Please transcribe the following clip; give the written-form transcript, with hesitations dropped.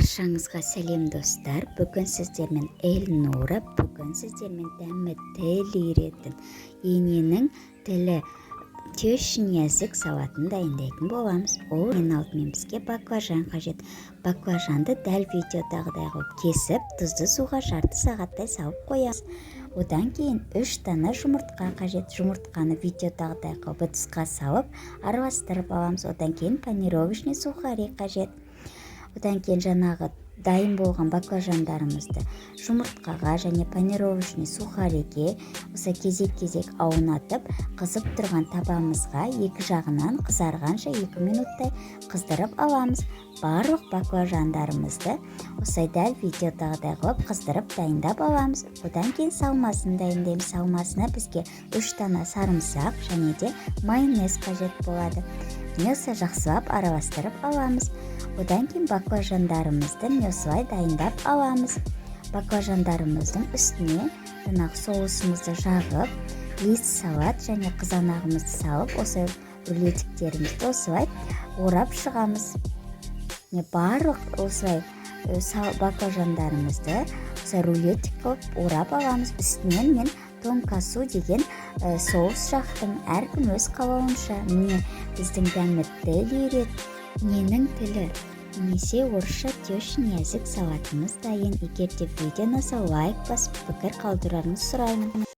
Баршаңызға сәлем достар. Бүгін сіздермен Эльнура, бүгін сіздермен дәмі тіл үйретін ененің тілі тещин язык сауатын дайындайтын боламыз. Ол алдымен бізге баклажан қажет. Баклажанды дәл видеодағыдай қылып кесіп, тұзды суға жарты сағаттай салып қоямыз. Одан кейін 3 дана жұмыртқа қажет. Жұмыртқаны видеодағыдай қылып ыдысқа салып, араластырып аламыз. Одан кейін панировочный сухарий қажет. Одан кейін жаңағы дайын болған баклажандарымызды жұмыртқаға және панировочный сухарийге осы кезек-кезек аунатып, қызып тұрған табамызға екі жағынан қызарғанша 2 минуттай қыздырып аламыз. Барлық баклажандарымызды осылай дәл видеодағыдай қылып қыздырып дайындап аламыз. Одан кейін салмасын дайындаймыз. Салмасына бізге 3 дана сарымсақ және де майонез қажет болады. Осылай жақсылап араластырып аламыз. Одан кейін баклажандарымызды осылай дайындап аламыз. Баклажандарымыздың үстіне жаңағы соусымызды жағып, лист салат және қызанағымызды салып, осылай рулетиктерімізді осылай орап шығамыз. Барлық осылай баклажандарымызды осылай рулетик қылып орап аламыз. Үстінен мен тонкасу деген соус жақтым. Әркім өз қалауынша. Міне біздің дәмі тіл үйрет ененің тілі немесе орысша тещин язык сауатымыз дайын. Егер де видео ұнаса лайк басып, пікір қалдыруларыңызды сұраймын.